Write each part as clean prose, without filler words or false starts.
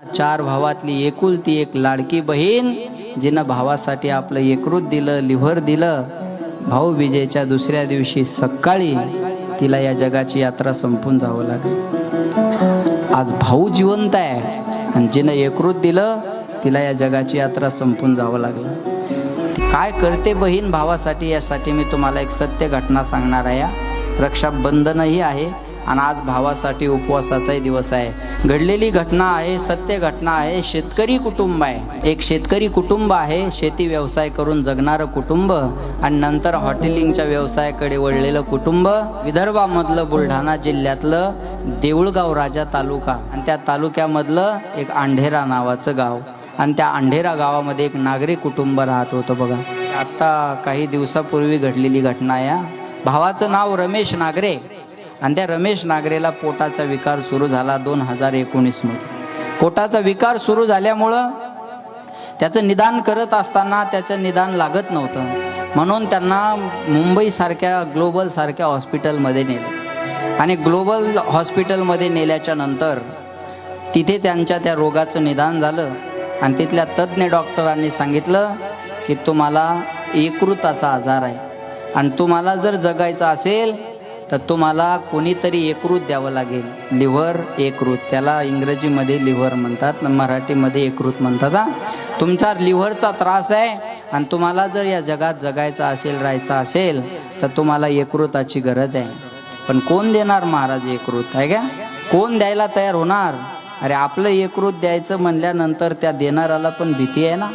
चार भावातली एकुलती एक लाडकी बहीण जिनं भावासाठी आपलं यकृत दिलं, लिव्हर दिलं. भाऊ बीजेच्या दुसऱ्या दिवशी सकाळी तिला या जगाची यात्रा संपून जावं लागली. आज भाऊ जिवंत आहे आणि जिनं यकृत दिलं तिला या जगाची यात्रा संपून जावं लागलं. काय करते बहीण भावासाठी, यासाठी मी तुम्हाला एक सत्य घटना सांगणार आहे. रक्षाबंधनही आहे आणि आज भावासाठी उपवासाचाही दिवस आहे. घडलेली घटना आहे, सत्य घटना आहे. शेतकरी कुटुंब आहे, एक शेतकरी कुटुंब आहे, शेती व्यवसाय करून जगणारं कुटुंब आणि नंतर हॉटेलिंगच्या व्यवसायाकडे वळलेलं कुटुंब. विदर्भामधलं बुलढाणा जिल्ह्यातलं देऊळगाव राजा तालुका आणि त्या तालुक्यामधलं एक अंढेरा नावाचं गाव आणि त्या अंढेरा गावामध्ये एक नागरी कुटुंब राहत होतं. बघा, आता काही दिवसापूर्वी घडलेली घटना आहे. भावाचं नाव रमेश नागरे आणि त्या रमेश नागरेला पोटाचा विकार सुरू झाला 2019 मध्ये. पोटाचा विकार सुरू झाल्यामुळं त्याचं निदान करत असताना त्याचं निदान लागत नव्हतं, म्हणून त्यांना मुंबईसारख्या ग्लोबल सारख्या हॉस्पिटलमध्ये नेलं आणि ग्लोबल हॉस्पिटलमध्ये नेल्याच्या नंतर तिथे त्यांच्या त्या रोगाचं निदान झालं आणि तिथल्या तज्ज्ञ डॉक्टरांनी सांगितलं की तुम्हाला यकृताचा आजार आहे आणि तुम्हाला जर जगायचं असेल तर तुम्हाला कोणीतरी यकृत द्यावं लागेल. लिव्हर यकृत, त्याला इंग्रजीमध्ये लिव्हर म्हणतात, मराठीमध्ये यकृत म्हणतात. तुमचा लिव्हरचा त्रास आहे आणि तुम्हाला जर या जगात जगायचं असेल, राहायचं असेल तर तुम्हाला यकृताची गरज आहे. पण कोण देणार महाराज यकृत, आहे का? कोण द्यायला तयार होणार? अरे आपलं यकृत द्यायचं म्हणल्यानंतर त्या देणाऱ्याला पण भीती आहे ना,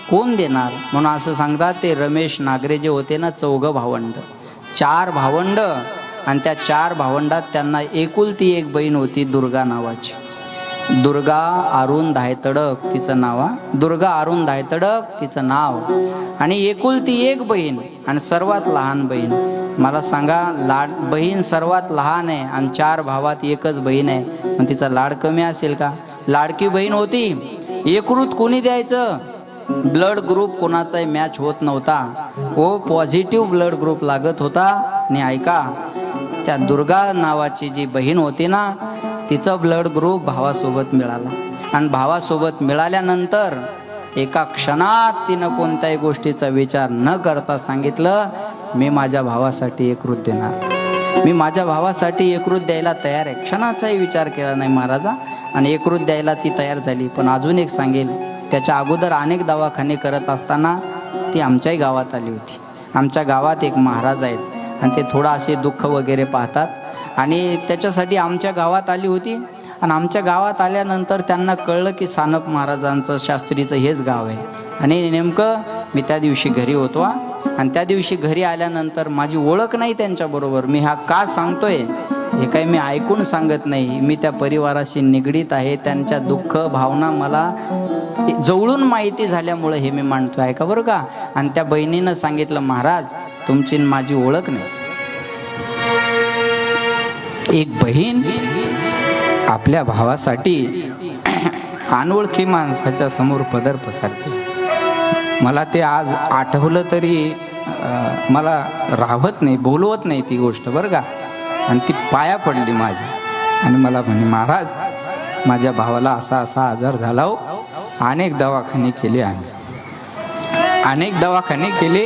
कोण देणार? म्हणून असं सांगतात ते रमेश नागरे जे होते ना, 4 भावंड, 4 भावंड आणि त्या 4 भावंडात त्यांना एकुलती एक बहीण होती दुर्गा नावाची. दुर्गा अरुण धायतडक तिचं नाव, दुर्गा अरुण धायतडक तिचं नाव. आणि एकुलती एक बहीण आणि सर्वात लहान बहीण. मला सांगा, बहीण सर्वात लहान आहे आणि 4 भावात एकच बहीण आहे, पण तिचा लाड कमी असेल का? लाडकी बहीण होती. यकृत कोणी द्यायचं? ब्लड ग्रुप कोणाचाही मॅच होत नव्हता, ओ पॉझिटिव्ह ब्लड ग्रुप लागत होता. आणि ऐका, त्या दुर्गा नावाची जी बहीण होती ना, तिचं ब्लड ग्रुप भावासोबत मिळाला आणि भावासोबत मिळाल्यानंतर एका क्षणात तिनं कोणत्याही गोष्टीचा विचार न करता सांगितलं, मी माझ्या भावासाठी यकृत देणार, मी माझ्या भावासाठी यकृत द्यायला तयार आहे. क्षणाचाही विचार केला नाही महाराजा आणि यकृत द्यायला ती तयार झाली. पण अजून एक सांगेल, त्याच्या अगोदर अनेक दवाखाने करत असताना ती आमच्याही गावात आली होती. आमच्या गावात एक महाराज आहेत आणि ते थोडं असे दुःख वगैरे पाहतात आणि त्याच्यासाठी आमच्या गावात आली होती. आणि आमच्या गावात आल्यानंतर त्यांना कळलं की सानप महाराजांचं शास्त्रीचं हेच गाव आहे. आणि नेमकं मी त्या दिवशी घरी होतो आणि त्या दिवशी घरी आल्यानंतर माझी ओळख नाही त्यांच्याबरोबर. मी हा का सांगतोय हे काही मी ऐकून सांगत नाही, मी त्या परिवाराशी निगडीत आहे. त्यांच्या दुःख भावना मला जवळून माहिती झाल्यामुळे हे मी मांडतो, ऐका बरं का. आणि त्या बहिणीनं सांगितलं, महाराज तुमची माझी ओळख नाही. एक बहीण आपल्या भावासाठी अनोळखी माणसाच्या समोर पदर पसरते. मला ते आज आठवलं तरी मला राहत नाही, बोलवत नाही ती गोष्ट बरं का. आणि ती पाया पडली माझ्या आणि मला म्हणे, महाराज माझ्या भावाला असा असा आजार झाला हो. अनेक दवाखाने केले आम्ही, अनेक दवाखाने केले,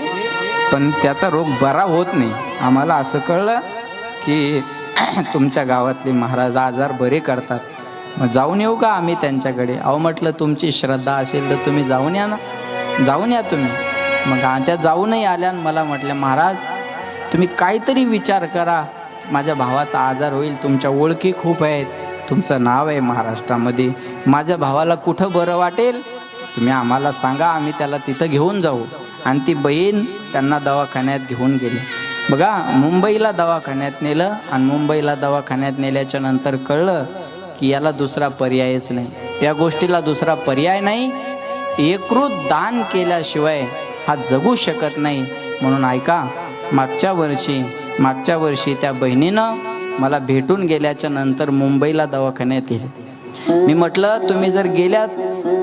पण त्याचा रोग बरा होत नाही. आम्हाला असं कळलं की तुमच्या गावातले महाराज आजार बरे करतात, मग जाऊन येऊ का आम्ही त्यांच्याकडे? अहो म्हटलं, तुमची श्रद्धा असेल तर तुम्ही जाऊन या ना, जाऊन या तुम्ही. मग त्या जाऊनही आल्या आणि मला म्हटलं, महाराज तुम्ही काहीतरी विचार करा, माझ्या भावाचा आजार होईल, तुमच्या ओळखी खूप आहेत, तुमचं नाव आहे महाराष्ट्रामध्ये, माझ्या भावाला कुठं बरं वाटेल तुम्ही आम्हाला सांगा, आम्ही त्याला तिथं घेऊन जाऊ. आणि ती बहीण त्यांना दवाखान्यात घेऊन गेली. बघा, मुंबईला दवाखान्यात नेलं आणि मुंबईला दवाखान्यात नेल्याच्या नंतर कळलं की याला दुसरा पर्यायच नाही, या गोष्टीला दुसरा पर्याय नाही. यकृत दान केल्याशिवाय हा जगू शकत नाही. म्हणून ऐका, मागच्या वर्षी त्या बहिणीनं मला भेटून गेल्याच्या नंतर मुंबईला दवाखान्यात गेले. मी म्हटलं, तुम्ही जर गेल्यात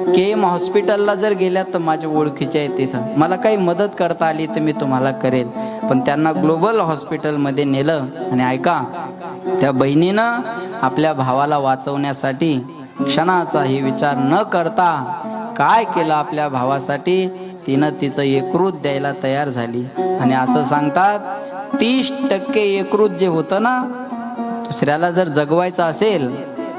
KM हॉस्पिटलला जर गेल्यात तर माझ्या ओळखीचे आहेत, तिथं मला काही मदत करता आली तर मी तुम्हाला करेल. पण त्यांना ग्लोबल हॉस्पिटलमध्ये नेलं आणि ऐका, त्या बहिणीनं आपल्या भावाला वाचवण्यासाठी क्षणाचाही विचार न करता काय केलं आपल्या भावासाठी, तिनं तिचं यकृत द्यायला तयार झाली. आणि असं सांगतात 30% यकृत जे होतं ना, दुसऱ्याला जर जगवायचं असेल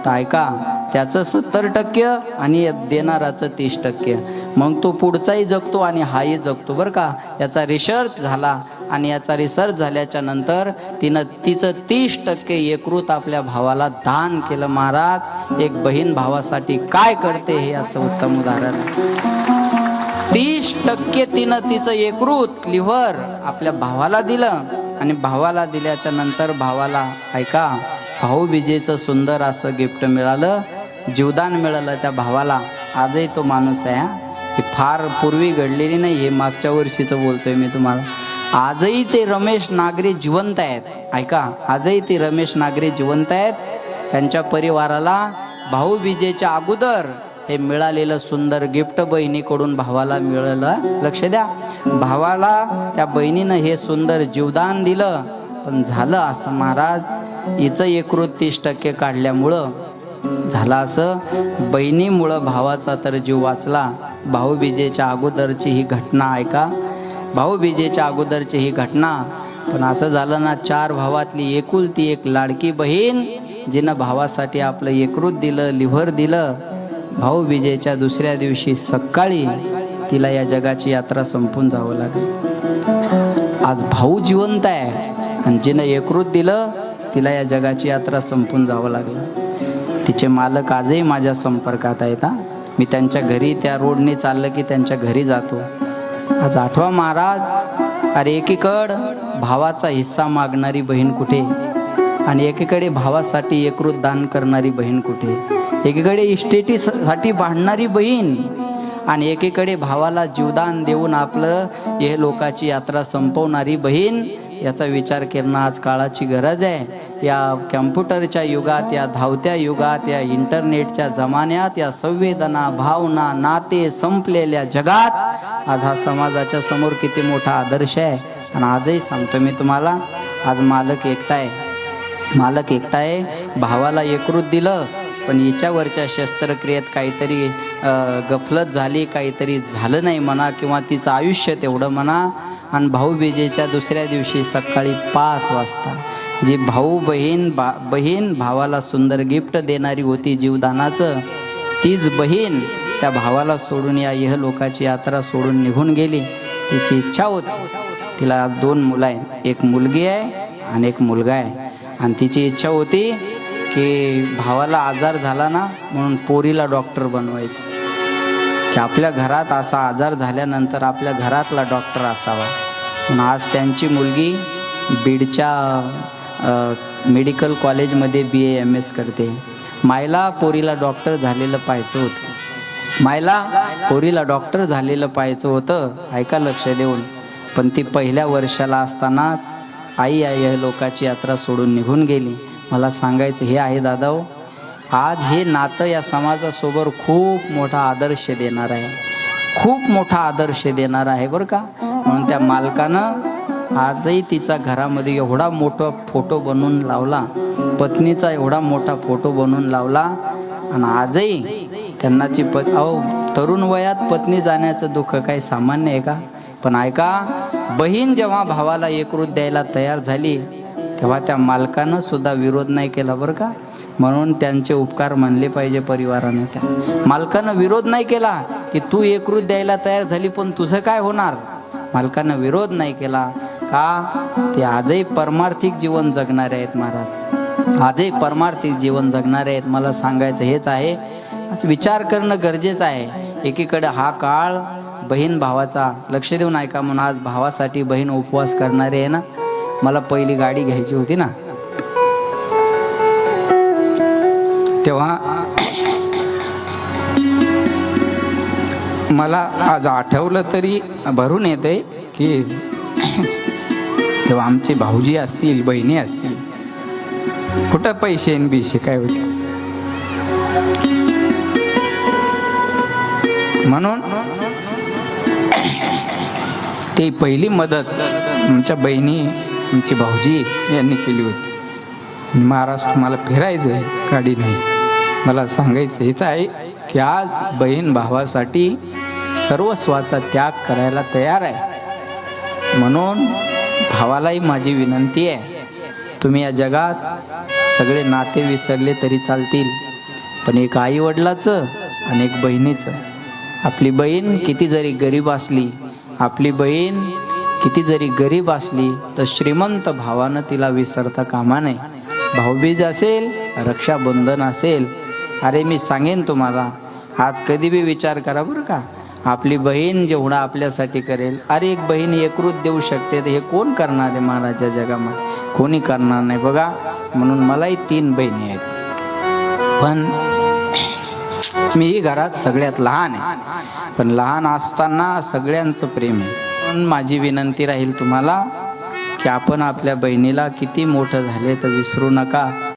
तर ऐका, त्याचं 70% आणि देणाराचं 30%. मग तो पुढचाही जगतो आणि हाही जगतो बरं का. याचा रिसर्च झाला आणि याचा रिसर्च झाल्याच्या नंतर तिनं तिचं 30% यकृत आपल्या भावाला दान केलं. महाराज, एक बहीण भावासाठी काय करते हे याचं उत्तम उदाहरण. 30% तिनं तिचं यकृत लिव्हर आपल्या भावाला दिलं आणि भावाला दिल्याच्या नंतर भावाला ऐका भाऊबीजेचं सुंदर असं गिफ्ट मिळालं, जीवदान मिळालं त्या भावाला. आजही तो माणूस आहे हा, ही फार पूर्वी घडलेली नाही, हे मागच्या वर्षीचं बोलतोय मी तुम्हाला. आजही ते रमेश नागरे जिवंत आहेत. ऐका, आजही ते रमेश नागरे जिवंत आहेत. त्यांच्या परिवाराला भाऊबीजेच्या अगोदर हे मिळालेलं सुंदर गिफ्ट बहिणीकडून भावाला मिळालं. लक्ष द्या, भावाला त्या बहिणीनं हे सुंदर जीवदान दिलं. पण झालं असं महाराज, हिचं यकृत 30% काढल्यामुळं झालं असं, बहिणीमुळं भावाचा तर जीव वाचला. भाऊबीजेच्या अगोदरची ही घटना ऐका, भाऊबीजेच्या अगोदरची ही घटना. पण असं झालं ना, 4 भावातली एकुलती एक लाडकी बहीण जिनं भावासाठी आपलं यकृत दिलं, लिव्हर दिलं. भाऊबीजेच्या दुसऱ्या दिवशी सकाळी तिला या जगाची यात्रा संपून जावं लागली. आज भाऊ जिवंत आहे आणि जिनं यकृत दिलं तिला या जगाची यात्रा संपून जावं लागलं. तिचे मालक आजही माझ्या संपर्कात आहेत हा. मी त्यांच्या घरी, त्या रोडने चाललं की त्यांच्या घरी जातो. आज आठवा महाराज, अरे एकीकडं भावाचा हिस्सा मागणारी बहीण कुठे आणि एकीकडे भावासाठी यकृत दान करणारी बहीण कुठे. एकीकडे इस्टेटीसाठी भांडणारी बहीण आणि एकीकडे भावाला जीवदान देऊन आपलं हे लोकाची यात्रा संपवणारी बहीण. याचा विचार करणं आज काळाची गरज आहे. या कॅम्प्युटरच्या युगात, या धावत्या युगात, या इंटरनेटच्या जमान्यात, या संवेदना, भावना, नाते संपलेल्या जगात आज हा समाजाच्या समोर किती मोठा आदर्श आहे. आणि आजही सांगतो मी तुम्हाला, आज मालक एकटा आहे. मालक एकटा आहे. भावाला यकृत दिलं, पण हिच्यावरच्या शस्त्रक्रियेत काहीतरी गफलत झाली, काहीतरी झालं नाही म्हणा, किंवा तिचं आयुष्य तेवढं म्हणा. आणि भाऊबीजेच्या दुसऱ्या दिवशी सकाळी 5 वाजता जी भाऊ बहीण भावाला सुंदर गिफ्ट देणारी होती जीवदानाचं, तीच बहीण त्या भावाला सोडून या इहलोकाची यात्रा सोडून निघून गेली. तिची इच्छा होती, तिला 2 मुलं आहेत, एक मुलगी आहे आणि एक मुलगा आहे. आणि तिची इच्छा होती की भावाला आजार झाला ना म्हणून पोरीला डॉक्टर बनवायचं, की आपल्या घरात असा आजार झाल्यानंतर आपल्या घरातला डॉक्टर असावा. म्हणून आज त्यांची मुलगी बीडच्या मेडिकल कॉलेजमध्ये BA-MS करते. मायला पोरीला डॉक्टर झालेलं पाहायचं होतं, मायला पोरीला डॉक्टर झालेलं पाहायचं होतं. ऐका लक्ष देऊन. पण ती पहिल्या वर्षाला असतानाच आई लोकाची यात्रा सोडून निघून गेली. मला सांगायचं हे आहे दादा, आज हे नातं या समाजासोबत खूप मोठा आदर्श देणार आहे, खूप मोठा आदर्श देणार आहे बरं का. म्हणून त्या मालकानं आजही तिचा घरामध्ये एवढा मोठा फोटो बनवून लावला, पत्नीचा एवढा मोठा फोटो बनवून लावला. आणि आजही त्यांनाची तरुण वयात पत्नी जाण्याचं दुःख काही सामान्य आहे का. पण ऐका, बहीण जेव्हा भावाला यकृत द्यायला तयार झाली तेव्हा त्या मालकानं सुद्धा विरोध नाही केला बरं का. म्हणून त्यांचे उपकार मानले पाहिजे परिवाराने. त्या मालकानं विरोध नाही केला की तू यकृत द्यायला तयार झाली पण तुझं काय होणार. मालकानं विरोध नाही केला का, ते आजही परमार्थिक जीवन जगणारे आहेत महाराज, आजही परमार्थिक जीवन जगणारे आहेत. मला सांगायचं हेच आहे, आज विचार करणं गरजेचं आहे. एकीकडे हा काळ बहीण भावाचा, लक्ष देऊन ऐका. म्हणून आज भावासाठी बहीण उपवास करणारे आहे ना. मला पहिली गाडी घ्यायची होती ना, तेव्हा मला आज आठवलं तरी भरून येते की तेव्हा आमचे भाऊजी असतील, बहिणी असतील, कुठं पैसे आणि बिशे काय होते. म्हणून ते पहिली मदत आमच्या बहिणी, आमची भाऊजी यांनी केली होती. महाराज तुम्हाला फिरायचं आहे, गाडी नाही. मला सांगायचं हेच आहे की आज बहीण भावासाठी सर्वस्वाचा त्याग करायला तयार आहे. म्हणून भावालाही माझी विनंती आहे, तुम्ही या जगात सगळे नाते विसरले तरी चालतील, पण एक आई वडिलाचं आणि एक बहिणीचं. आपली बहीण किती जरी गरीब असली, आपली बहीण किती जरी गरीब असली तर श्रीमंत भावानं तिला विसरता कामा नये. भाऊबीज असेल, रक्षाबंधन असेल, अरे मी सांगेन तुम्हाला, आज कधी बी विचार करा बरं का, आपली बहीण जेवढं आपल्यासाठी करेल, अरे एक बहीण एकरूप देऊ शकते तर हे कोण करणार आहे महाराजच्या जगामध्ये? कोणी करणार नाही बघा. म्हणून मलाही 3 बहिणी आहेत, पण मीही घरात सगळ्यात लहान आहे, पण लहान असताना सगळ्यांचं प्रेम आहे. पण माझी विनंती राहील तुम्हाला की आपण आपल्या बहिणीला किती मोठं झाले तर विसरू नका.